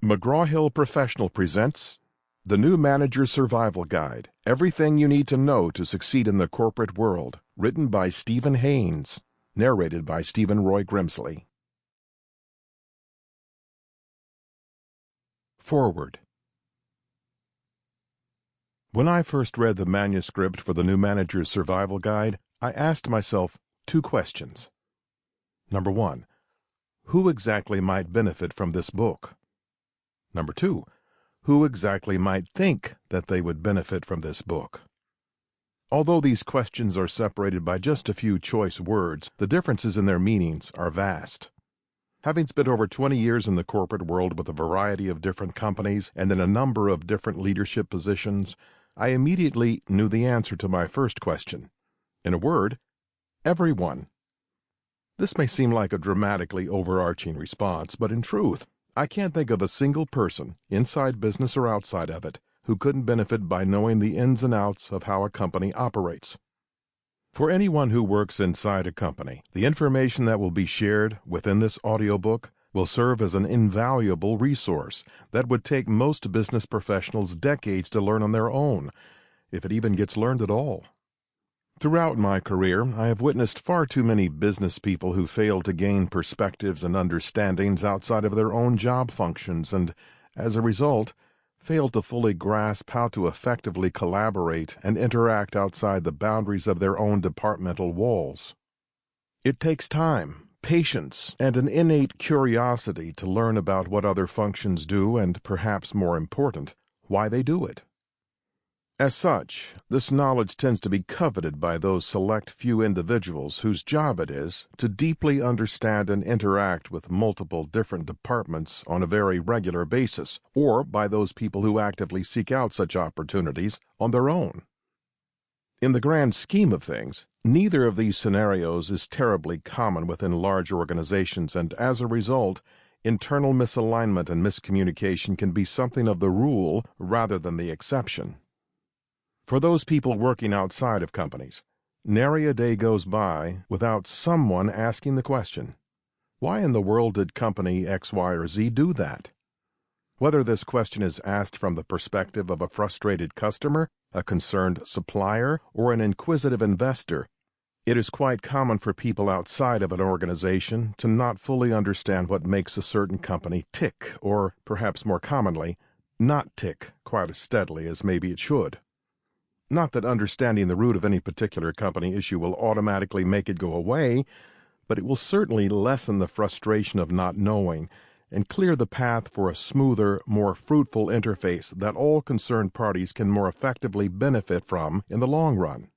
McGraw-Hill Professional presents The New Manager's Survival Guide, Everything You Need to Know to Succeed in the Corporate World, written by Stephen Haines, narrated by Stephen Roy Grimsley. Forward. When I first read the manuscript for The New Manager's Survival Guide, I asked myself two questions. Number one, who exactly might benefit from this book? Number two, who exactly might think that they would benefit from this book? Although these questions are separated by just a few choice words, the differences in their meanings are vast. Having spent over 20 years in the corporate world with a variety of different companies and in a number of different leadership positions, I immediately knew the answer to my first question. In a word, everyone. This may seem like a dramatically overarching response, but in truth, I can't think of a single person, inside business or outside of it, who couldn't benefit by knowing the ins and outs of how a company operates. For anyone who works inside a company, the information that will be shared within this audiobook will serve as an invaluable resource that would take most business professionals decades to learn on their own, if it even gets learned at all. Throughout my career, I have witnessed far too many business people who fail to gain perspectives and understandings outside of their own job functions and, as a result, fail to fully grasp how to effectively collaborate and interact outside the boundaries of their own departmental walls. It takes time, patience, and an innate curiosity to learn about what other functions do and, perhaps more important, why they do it. As such, this knowledge tends to be coveted by those select few individuals whose job it is to deeply understand and interact with multiple different departments on a very regular basis, or by those people who actively seek out such opportunities on their own. In the grand scheme of things, neither of these scenarios is terribly common within large organizations, and as a result, internal misalignment and miscommunication can be something of the rule rather than the exception. For those people working outside of companies, nary a day goes by without someone asking the question, why in the world did company X, Y, or Z do that? Whether this question is asked from the perspective of a frustrated customer, a concerned supplier, or an inquisitive investor, it is quite common for people outside of an organization to not fully understand what makes a certain company tick, or, perhaps more commonly, not tick quite as steadily as maybe it should. Not that understanding the root of any particular company issue will automatically make it go away, but it will certainly lessen the frustration of not knowing and clear the path for a smoother, more fruitful interface that all concerned parties can more effectively benefit from in the long run.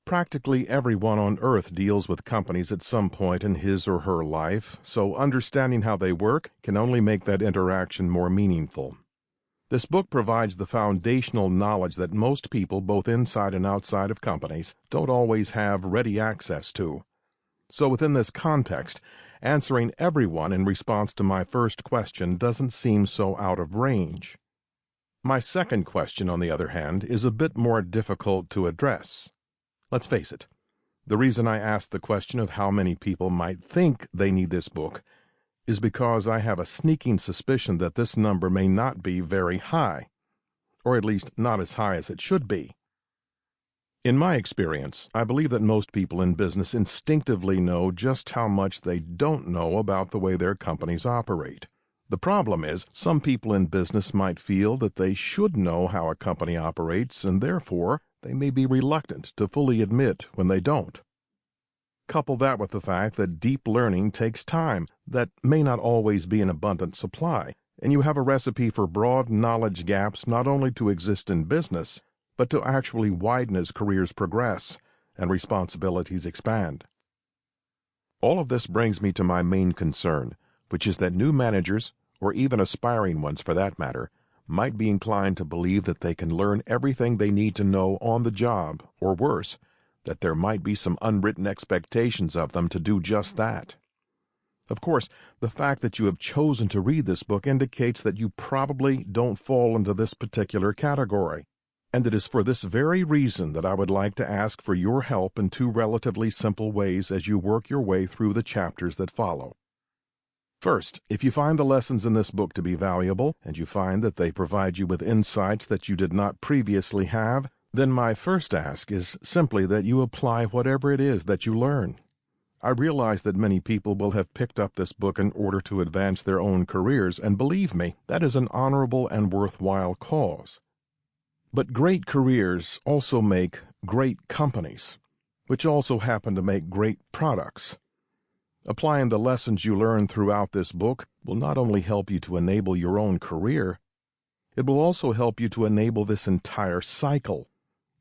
Practically everyone on Earth deals with companies at some point in his or her life, so understanding how they work can only make that interaction more meaningful. This book provides the foundational knowledge that most people, both inside and outside of companies, don't always have ready access to. So within this context, answering everyone in response to my first question doesn't seem so out of range. My second question, on the other hand, is a bit more difficult to address. Let's face it, the reason I asked the question of how many people might think they need this book is because I have a sneaking suspicion that this number may not be very high, or at least not as high as it should be. In my experience, I believe that most people in business instinctively know just how much they don't know about the way their companies operate. The problem is, some people in business might feel that they should know how a company operates, and therefore they may be reluctant to fully admit when they don't. Couple that with the fact that deep learning takes time that may not always be in abundant supply, and you have a recipe for broad knowledge gaps not only to exist in business, but to actually widen as careers progress and responsibilities expand. All of this brings me to my main concern, which is that new managers, or even aspiring ones for that matter, might be inclined to believe that they can learn everything they need to know on the job, or worse, that there might be some unwritten expectations of them to do just that. Of course, the fact that you have chosen to read this book indicates that you probably don't fall into this particular category, and it is for this very reason that I would like to ask for your help in two relatively simple ways as you work your way through the chapters that follow. First, if you find the lessons in this book to be valuable, and you find that they provide you with insights that you did not previously have, then my first ask is simply that you apply whatever it is that you learn. I realize that many people will have picked up this book in order to advance their own careers, and believe me, that is an honorable and worthwhile cause. But great careers also make great companies, which also happen to make great products. Applying the lessons you learn throughout this book will not only help you to enable your own career, it will also help you to enable this entire cycle.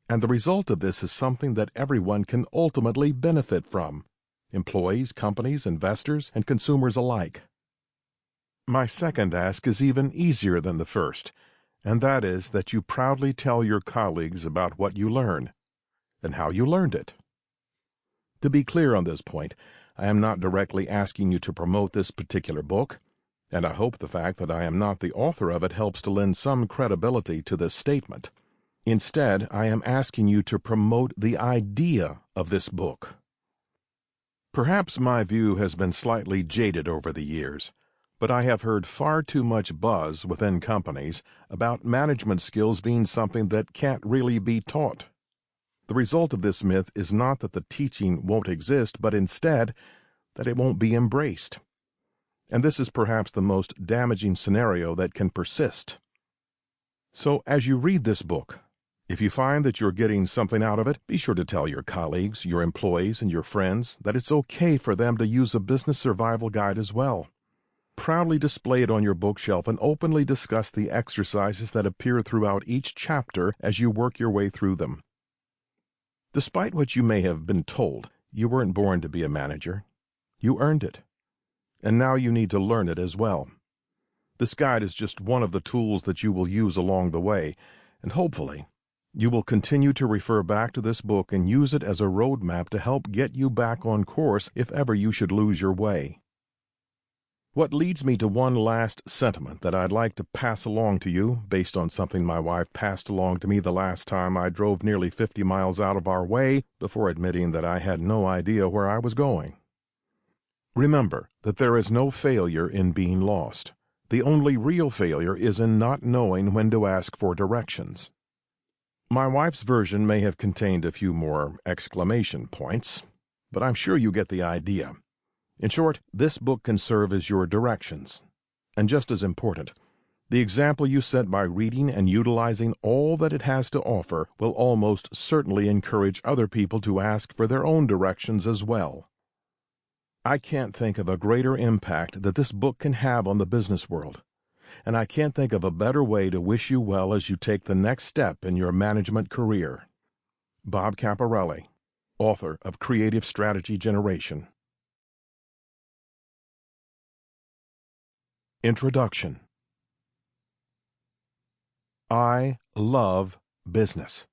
And the result of this is something that everyone can ultimately benefit from: employees, companies, investors, and consumers alike. My second ask is even easier than the first, and that is that you proudly tell your colleagues about what you learn and how you learned it. To be clear on this point, I am not directly asking you to promote this particular book, and I hope the fact that I am not the author of it helps to lend some credibility to this statement. Instead, I am asking you to promote the idea of this book. Perhaps my view has been slightly jaded over the years, but I have heard far too much buzz within companies about management skills being something that can't really be taught. The result of this myth is not that the teaching won't exist, but instead that it won't be embraced. And this is perhaps the most damaging scenario that can persist. So as you read this book, if you find that you're getting something out of it, be sure to tell your colleagues, your employees, and your friends that it's okay for them to use a business survival guide as well. Proudly display it on your bookshelf and openly discuss the exercises that appear throughout each chapter as you work your way through them. Despite what you may have been told, you weren't born to be a manager. You earned it. And now you need to learn it as well. This guide is just one of the tools that you will use along the way, and hopefully, you will continue to refer back to this book and use it as a roadmap to help get you back on course if ever you should lose your way. What leads me to one last sentiment that I'd like to pass along to you, based on something my wife passed along to me the last time I drove nearly 50 miles out of our way before admitting that I had no idea where I was going. Remember that there is no failure in being lost. The only real failure is in not knowing when to ask for directions. My wife's version may have contained a few more exclamation points, but I'm sure you get the idea. In short, this book can serve as your directions. And just as important, the example you set by reading and utilizing all that it has to offer will almost certainly encourage other people to ask for their own directions as well. I can't think of a greater impact that this book can have on the business world, and I can't think of a better way to wish you well as you take the next step in your management career. Bob Caparelli, author of Creative Strategy Generation. Introduction. I love business.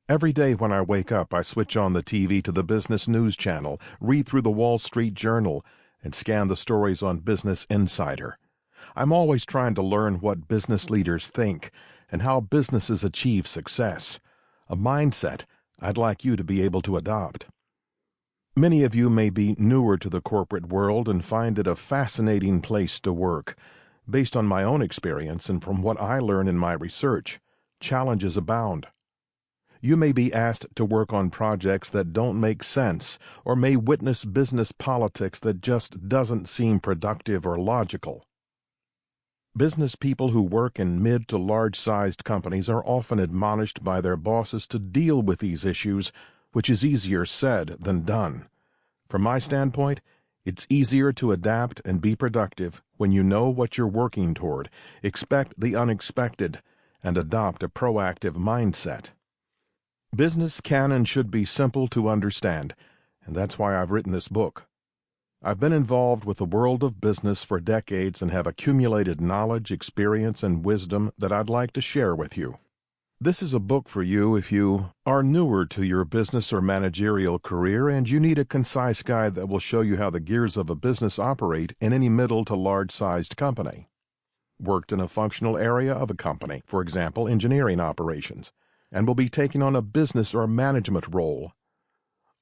Every day when I wake up, I switch on the TV to the Business News Channel, read through the Wall Street Journal, and scan the stories on Business Insider. I'm always trying to learn what business leaders think and how businesses achieve success, a mindset I'd like you to be able to adopt. Many of you may be newer to the corporate world and find it a fascinating place to work. Based on my own experience and from what I learn in my research, challenges abound. You may be asked to work on projects that don't make sense or may witness business politics that just doesn't seem productive or logical. Business people who work in mid to large-sized companies are often admonished by their bosses to deal with these issues, which is easier said than done. From my standpoint, it's easier to adapt and be productive when you know what you're working toward, expect the unexpected, and adopt a proactive mindset. Business can and should be simple to understand, and that's why I've written this book. I've been involved with the world of business for decades and have accumulated knowledge, experience, and wisdom that I'd like to share with you. This is a book for you if you are newer to your business or managerial career and you need a concise guide that will show you how the gears of a business operate in any middle to large-sized company. Worked in a functional area of a company, for example, engineering operations, and will be taking on a business or management role.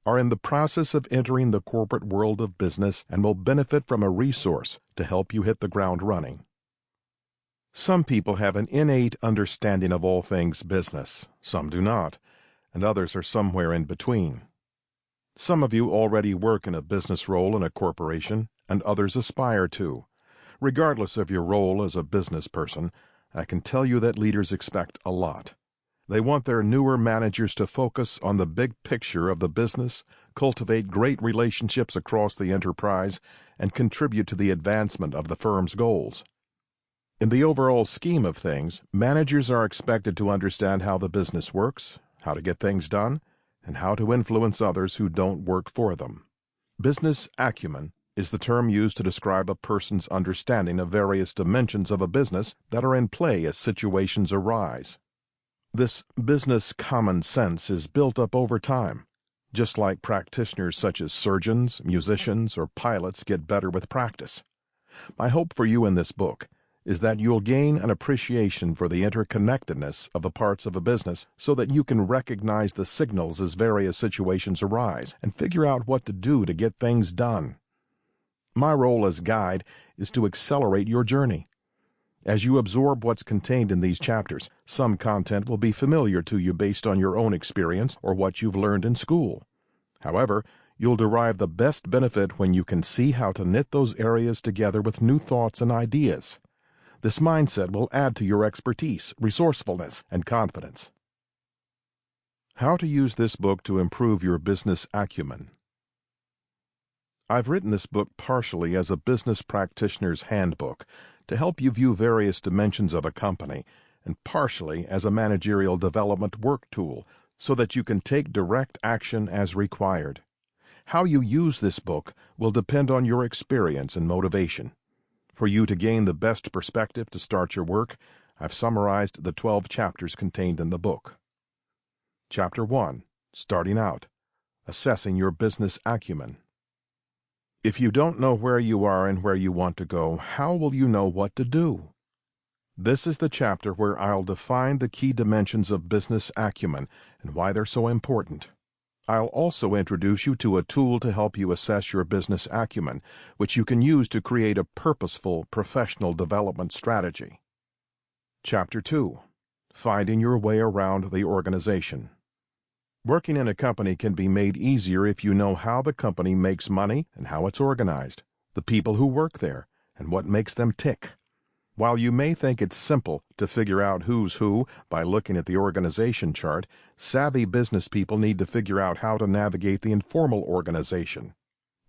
are in the process of entering the corporate world of business and will benefit from a resource to help you hit the ground running. Some people have an innate understanding of all things business, some do not, and others are somewhere in between. Some of you already work in a business role in a corporation, and others aspire to. Regardless of your role as a business person, I can tell you that leaders expect a lot. They want their newer managers to focus on the big picture of the business, cultivate great relationships across the enterprise, and contribute to the advancement of the firm's goals. In the overall scheme of things, managers are expected to understand how the business works, how to get things done, and how to influence others who don't work for them. Business acumen is the term used to describe a person's understanding of various dimensions of a business that are in play as situations arise. This business common sense is built up over time, just like practitioners such as surgeons, musicians, or pilots get better with practice. My hope for you in this book is that you'll gain an appreciation for the interconnectedness of the parts of a business so that you can recognize the signals as various situations arise and figure out what to do to get things done. My role as guide is to accelerate your journey. As you absorb what's contained in these chapters, some content will be familiar to you based on your own experience or what you've learned in school. However, you'll derive the best benefit when you can see how to knit those areas together with new thoughts and ideas. This mindset will add to your expertise, resourcefulness, and confidence. How to use this book to improve your business acumen. I've written this book partially as a business practitioner's handbook to help you view various dimensions of a company, and partially as a managerial development work tool so that you can take direct action as required. How you use this book will depend on your experience and motivation. For you to gain the best perspective to start your work, I've summarized the 12 chapters contained in the book. Chapter 1. Starting Out. Assessing Your Business Acumen. If you don't know where you are and where you want to go, how will you know what to do? This is the chapter where I'll define the key dimensions of business acumen and why they're so important. I'll also introduce you to a tool to help you assess your business acumen, which you can use to create a purposeful professional development strategy. Chapter 2. Finding Your Way Around the Organization. Working in a company can be made easier if you know how the company makes money and how it's organized, the people who work there, and what makes them tick. While you may think it's simple to figure out who's who by looking at the organization chart, savvy business people need to figure out how to navigate the informal organization.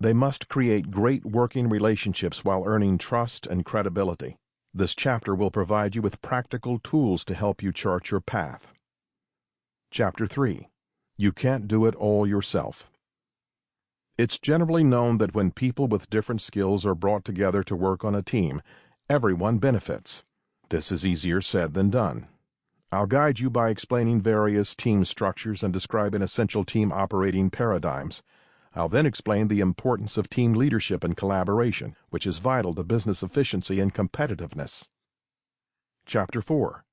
They must create great working relationships while earning trust and credibility. This chapter will provide you with practical tools to help you chart your path. Chapter 3. You Can't Do It All Yourself. It's generally known that when people with different skills are brought together to work on a team, everyone benefits. This is easier said than done. I'll guide you by explaining various team structures and describing essential team operating paradigms. I'll then explain the importance of team leadership and collaboration, which is vital to business efficiency and competitiveness. Chapter 4.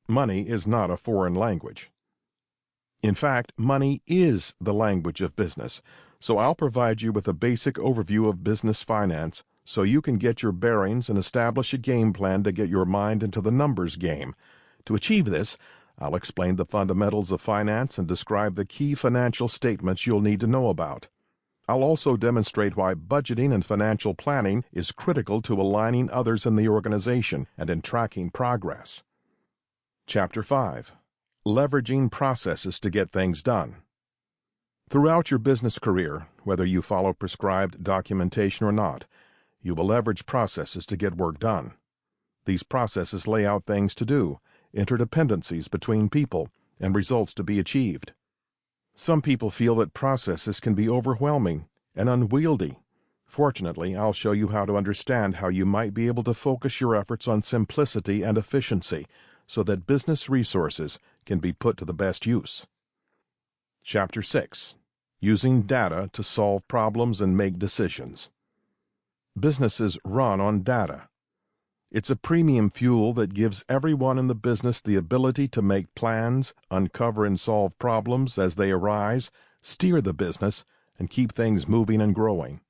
Money is not a foreign language. In fact, money is the language of business, so I'll provide you with a basic overview of business finance so you can get your bearings and establish a game plan to get your mind into the numbers game. To achieve this, I'll explain the fundamentals of finance and describe the key financial statements you'll need to know about. I'll also demonstrate why budgeting and financial planning is critical to aligning others in the organization and in tracking progress. Chapter 5. Leveraging Processes to Get Things Done. Throughout your business career, whether you follow prescribed documentation or not, you will leverage processes to get work done. These processes lay out things to do, interdependencies between people, and results to be achieved. Some people feel that processes can be overwhelming and unwieldy. Fortunately, I'll show you how to understand how you might be able to focus your efforts on simplicity and efficiency so that business resources can be put to the best use. Chapter 6. Using Data to Solve Problems and Make Decisions. Businesses run on data. It's a premium fuel that gives everyone in the business the ability to make plans, uncover and solve problems as they arise, steer the business, and keep things moving and growing.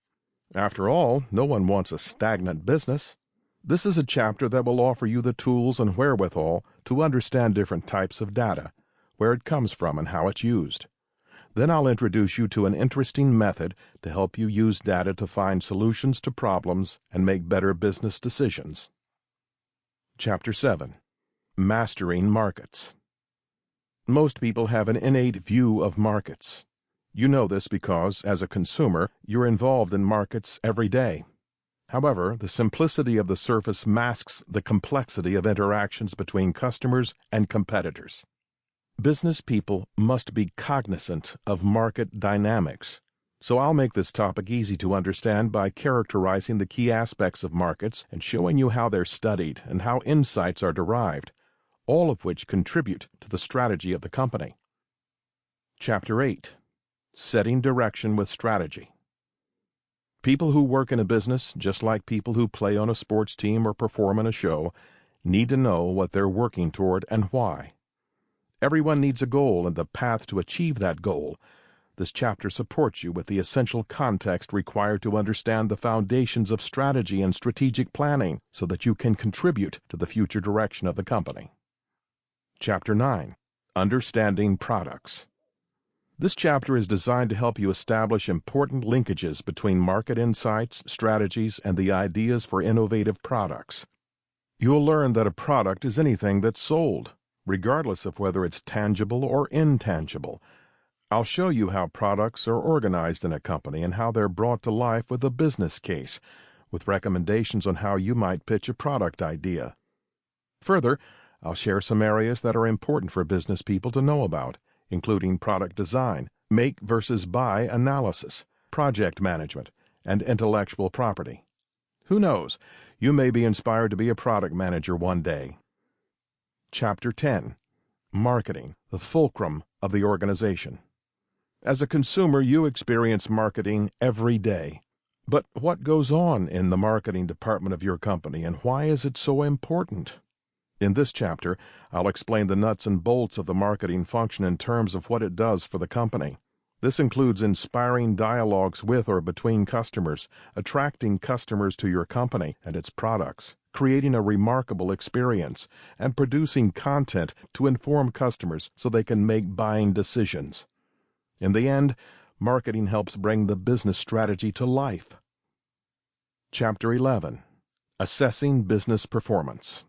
After all, no one wants a stagnant business. This is a chapter that will offer you the tools and wherewithal to understand different types of data, where it comes from and how it's used. Then I'll introduce you to an interesting method to help you use data to find solutions to problems and make better business decisions. Chapter 7. Mastering Markets. Most people have an innate view of markets. You know this because, as a consumer, you're involved in markets every day. However, the simplicity of the surface masks the complexity of interactions between customers and competitors. Business people must be cognizant of market dynamics, so I'll make this topic easy to understand by characterizing the key aspects of markets and showing you how they're studied and how insights are derived, all of which contribute to the strategy of the company. Chapter 8. Setting Direction with Strategy. People who work in a business, just like people who play on a sports team or perform in a show, need to know what they're working toward and why. Everyone needs a goal and a path to achieve that goal. This chapter supports you with the essential context required to understand the foundations of strategy and strategic planning so that you can contribute to the future direction of the company. Chapter 9. Understanding Products. This chapter is designed to help you establish important linkages between market insights, strategies, and the ideas for innovative products. You'll learn that a product is anything that's sold, regardless of whether it's tangible or intangible. I'll show you how products are organized in a company and how they're brought to life with a business case, with recommendations on how you might pitch a product idea. Further, I'll share some areas that are important for business people to know about, including product design, make versus buy analysis, project management, and intellectual property. Who knows, you may be inspired to be a product manager one day. Chapter 10. Marketing, the fulcrum of the organization. As a consumer, you experience marketing every day. But what goes on in the marketing department of your company, and why is it so important? In this chapter, I'll explain the nuts and bolts of the marketing function in terms of what it does for the company. This includes inspiring dialogues with or between customers, attracting customers to your company and its products, creating a remarkable experience, and producing content to inform customers so they can make buying decisions. In the end, marketing helps bring the business strategy to life. Chapter 11. Assessing Business Performance.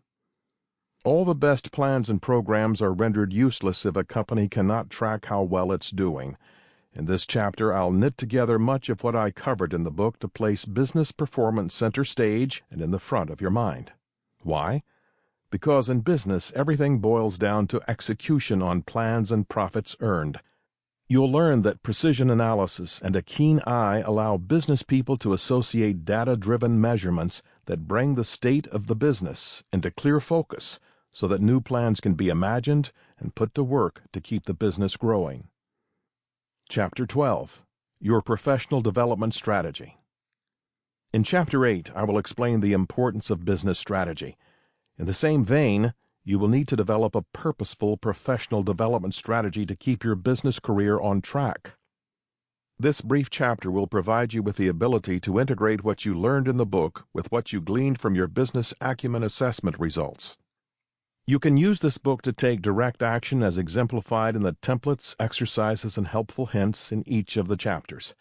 All the best plans and programs are rendered useless if a company cannot track how well it's doing. In this chapter, I'll knit together much of what I covered in the book to place business performance center stage and in the front of your mind. Why? Because in business, everything boils down to execution on plans and profits earned. You'll learn that precision analysis and a keen eye allow business people to associate data-driven measurements that bring the state of the business into clear focus so that new plans can be imagined and put to work to keep the business growing. Chapter 12. Your Professional Development Strategy. In Chapter 8, I will explain the importance of business strategy. In the same vein, you will need to develop a purposeful professional development strategy to keep your business career on track. This brief chapter will provide you with the ability to integrate what you learned in the book with what you gleaned from your business acumen assessment results. You can use this book to take direct action as exemplified in the templates, exercises, and helpful hints in each of the chapters.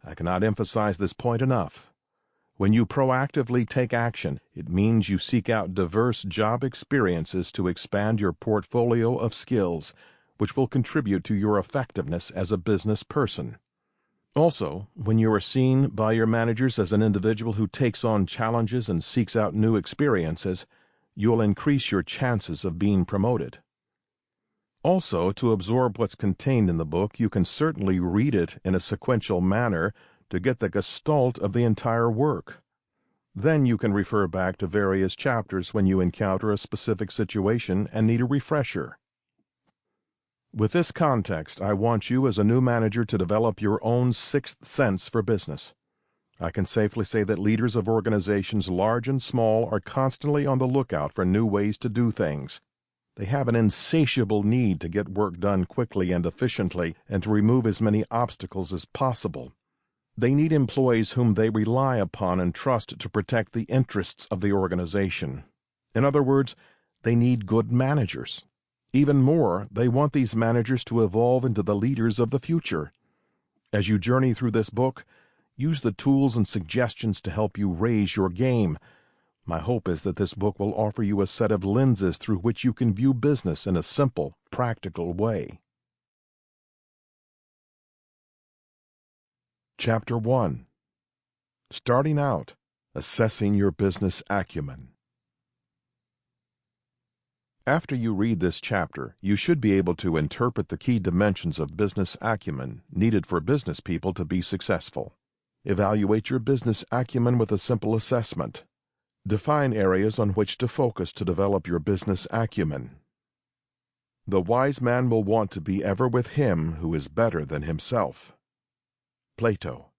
I cannot emphasize this point enough. When you proactively take action, it means you seek out diverse job experiences to expand your portfolio of skills, which will contribute to your effectiveness as a business person. Also, when you are seen by your managers as an individual who takes on challenges and seeks out new experiences, you'll increase your chances of being promoted. Also, to absorb what's contained in the book, you can certainly read it in a sequential manner to get the gestalt of the entire work. Then you can refer back to various chapters when you encounter a specific situation and need a refresher. With this context, I want you as a new manager to develop your own sixth sense for business. I can safely say that leaders of organizations large and small are constantly on the lookout for new ways to do things. They have an insatiable need to get work done quickly and efficiently and to remove as many obstacles as possible. They need employees whom they rely upon and trust to protect the interests of the organization. In other words, they need good managers. Even more, they want these managers to evolve into the leaders of the future. As you journey through this book, use the tools and suggestions to help you raise your game. My hope is that this book will offer you a set of lenses through which you can view business in a simple, practical way. Chapter 1. Starting Out, Assessing Your Business Acumen. After you read this chapter, you should be able to interpret the key dimensions of business acumen needed for business people to be successful. Evaluate your business acumen with a simple assessment. Define areas on which to focus to develop your business acumen. The wise man will want to be ever with him who is better than himself. Plato.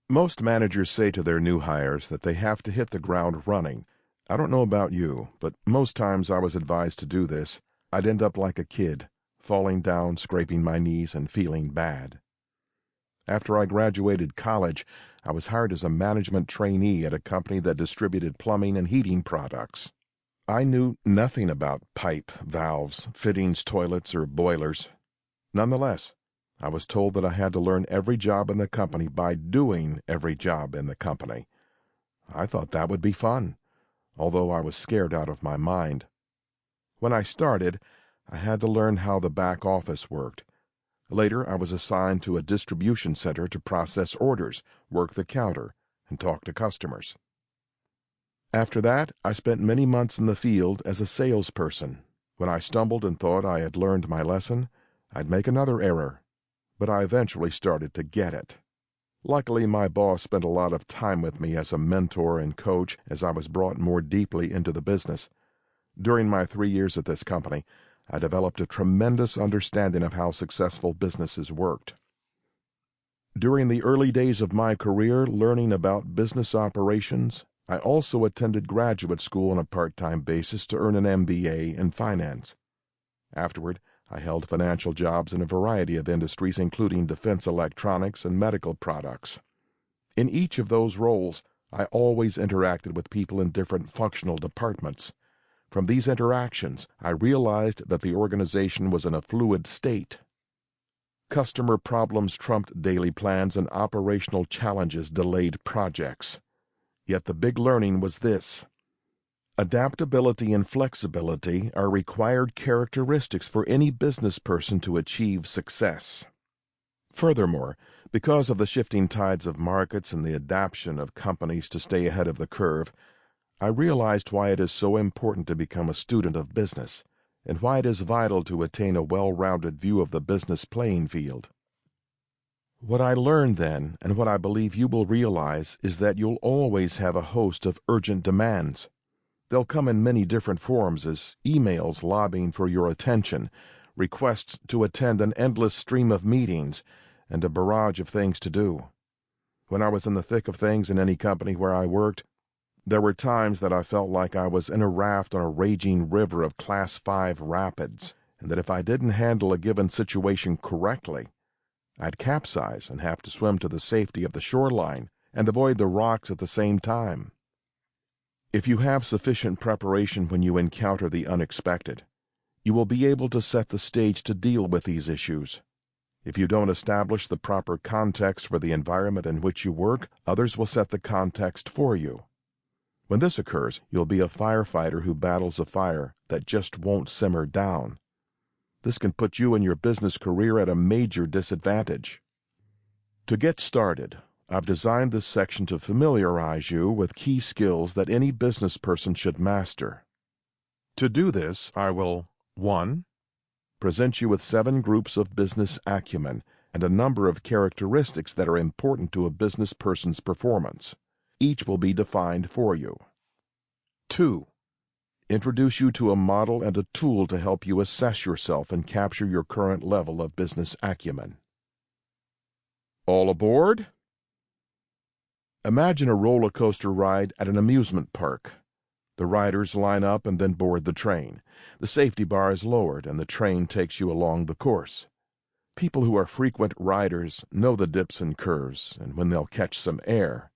Most managers say to their new hires that they have to hit the ground running. I don't know about you, but most times I was advised to do this. I'd end up like a kid, falling down, scraping my knees, and feeling bad. After I graduated college, I was hired as a management trainee at a company that distributed plumbing and heating products. I knew nothing about pipe, valves, fittings, toilets, or boilers. Nonetheless, I was told that I had to learn every job in the company by doing every job in the company. I thought that would be fun, although I was scared out of my mind. When I started, I had to learn how the back office worked. Later, I was assigned to a distribution center to process orders, work the counter, and talk to customers. After that, I spent many months in the field as a salesperson. When I stumbled and thought I had learned my lesson, I'd make another error, but I eventually started to get it. Luckily, my boss spent a lot of time with me as a mentor and coach as I was brought more deeply into the business. During my 3 years at this company, I developed a tremendous understanding of how successful businesses worked. During the early days of my career learning about business operations, I also attended graduate school on a part-time basis to earn an MBA in finance. Afterward, I held financial jobs in a variety of industries, including defense electronics and medical products. In each of those roles, I always interacted with people in different functional departments. From these interactions, I realized that the organization was in a fluid state. Customer problems trumped daily plans and operational challenges delayed projects. Yet the big learning was this: adaptability and flexibility are required characteristics for any business person to achieve success. Furthermore, because of the shifting tides of markets and the adaptation of companies to stay ahead of the curve, I realized why it is so important to become a student of business, and why it is vital to attain a well-rounded view of the business playing field. What I learned then, and what I believe you will realize, is that you'll always have a host of urgent demands. They'll come in many different forms, as emails lobbying for your attention, requests to attend an endless stream of meetings, and a barrage of things to do. When I was in the thick of things in any company where I worked, there were times that I felt like I was in a raft on a raging river of Class 5 rapids, and that if I didn't handle a given situation correctly, I'd capsize and have to swim to the safety of the shoreline and avoid the rocks at the same time. If you have sufficient preparation when you encounter the unexpected, you will be able to set the stage to deal with these issues. If you don't establish the proper context for the environment in which you work, others will set the context for you. When this occurs, you'll be a firefighter who battles a fire that just won't simmer down. This can put you and your business career at a major disadvantage. To get started, I've designed this section to familiarize you with key skills that any business person should master. To do this, I will 1. Present you with 7 groups of business acumen and a number of characteristics that are important to a business person's performance. Each will be defined for you. 2. Introduce you to a model and a tool to help you assess yourself and capture your current level of business acumen. All aboard? Imagine a roller coaster ride at an amusement park. The riders line up and then board the train. The safety bar is lowered and the train takes you along the course. People who are frequent riders know the dips and curves and when they'll catch some air.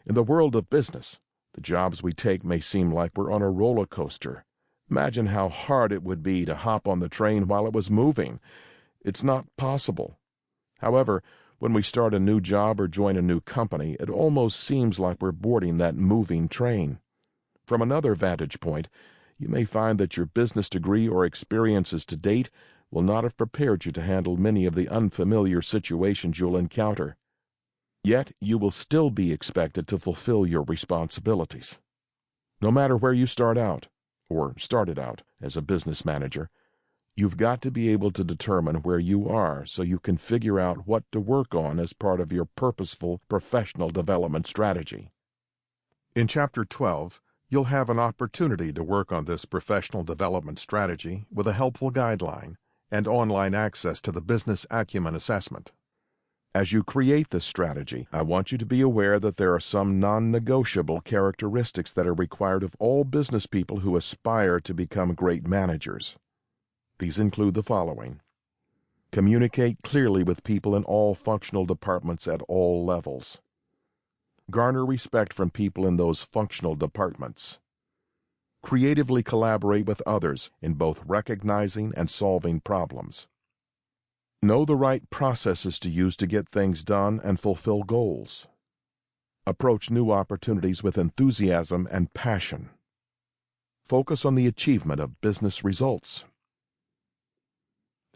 In the world of business, the jobs we take may seem like we're on a roller coaster. Imagine how hard it would be to hop on the train while it was moving. It's not possible. However, when we start a new job or join a new company, it almost seems like we're boarding that moving train. From another vantage point, you may find that your business degree or experiences to date will not have prepared you to handle many of the unfamiliar situations you'll encounter. Yet you will still be expected to fulfill your responsibilities. No matter where you start out, or started out as a business manager, you've got to be able to determine where you are so you can figure out what to work on as part of your purposeful professional development strategy. In Chapter 12, you'll have an opportunity to work on this professional development strategy with a helpful guideline and online access to the Business Acumen Assessment. As you create this strategy, I want you to be aware that there are some non-negotiable characteristics that are required of all business people who aspire to become great managers. These include the following: communicate clearly with people in all functional departments at all levels. Garner respect from people in those functional departments. Creatively collaborate with others in both recognizing and solving problems. Know the right processes to use to get things done and fulfill goals. Approach new opportunities with enthusiasm and passion. Focus on the achievement of business results.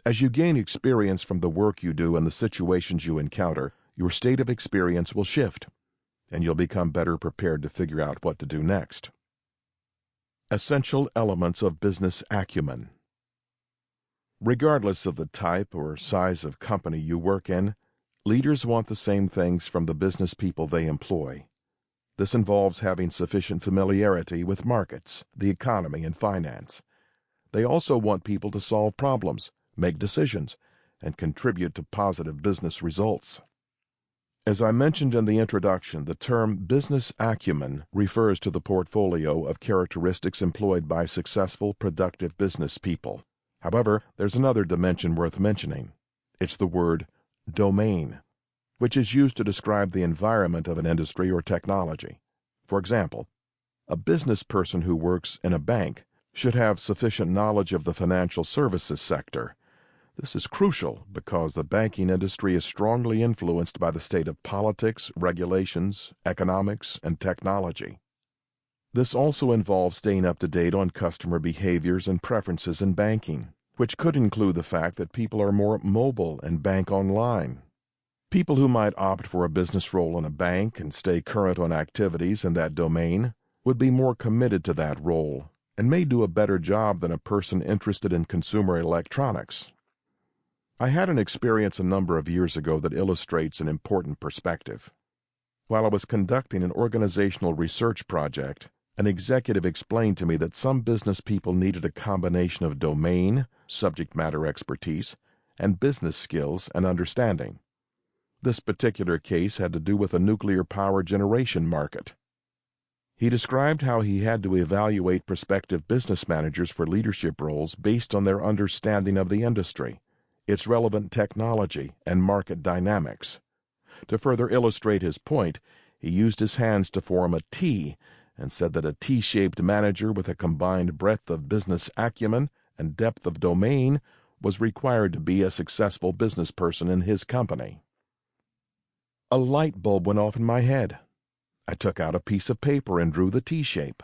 As you gain experience from the work you do and the situations you encounter, your state of experience will shift, and you'll become better prepared to figure out what to do next. Essential elements of business acumen. Regardless of the type or size of company you work in, leaders want the same things from the business people they employ. This involves having sufficient familiarity with markets, the economy, and finance. They also want people to solve problems, make decisions, and contribute to positive business results. As I mentioned in the introduction, the term business acumen refers to the portfolio of characteristics employed by successful, productive business people. However, there's another dimension worth mentioning. It's the word domain, which is used to describe the environment of an industry or technology. For example, a business person who works in a bank should have sufficient knowledge of the financial services sector. This is crucial because the banking industry is strongly influenced by the state of politics, regulations, economics, and technology. This also involves staying up to date on customer behaviors and preferences in banking, which could include the fact that people are more mobile and bank online. People who might opt for a business role in a bank and stay current on activities in that domain would be more committed to that role and may do a better job than a person interested in consumer electronics. I had an experience a number of years ago that illustrates an important perspective. While I was conducting an organizational research project, an executive explained to me that some business people needed a combination of domain, subject matter expertise, and business skills and understanding. This particular case had to do with a nuclear power generation market. He described how he had to evaluate prospective business managers for leadership roles based on their understanding of the industry, its relevant technology, and market dynamics. To further illustrate his point, he used his hands to form a T and said that a T-shaped manager with a combined breadth of business acumen and depth of domain was required to be a successful business person in his company. A light bulb went off in my head. I took out a piece of paper and drew the T-shape.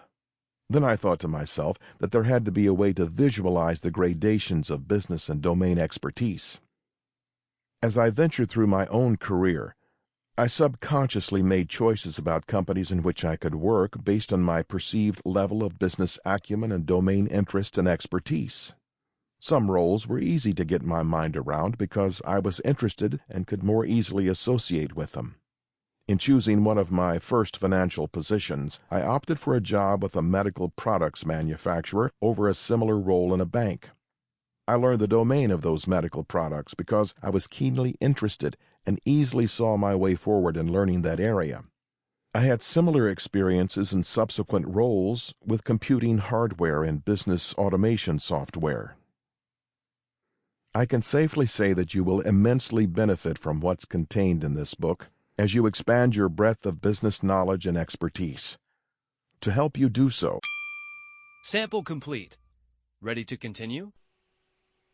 Then I thought to myself that there had to be a way to visualize the gradations of business and domain expertise. As I ventured through my own career, I subconsciously made choices about companies in which I could work based on my perceived level of business acumen and domain interest and expertise. Some roles were easy to get my mind around because I was interested and could more easily associate with them. In choosing one of my first financial positions, I opted for a job with a medical products manufacturer over a similar role in a bank. I learned the domain of those medical products because I was keenly interested and easily saw my way forward in learning that area. I had similar experiences in subsequent roles with computing hardware and business automation software. I can safely say that you will immensely benefit from what's contained in this book as you expand your breadth of business knowledge and expertise. To help you do so, Sample complete. Ready to continue?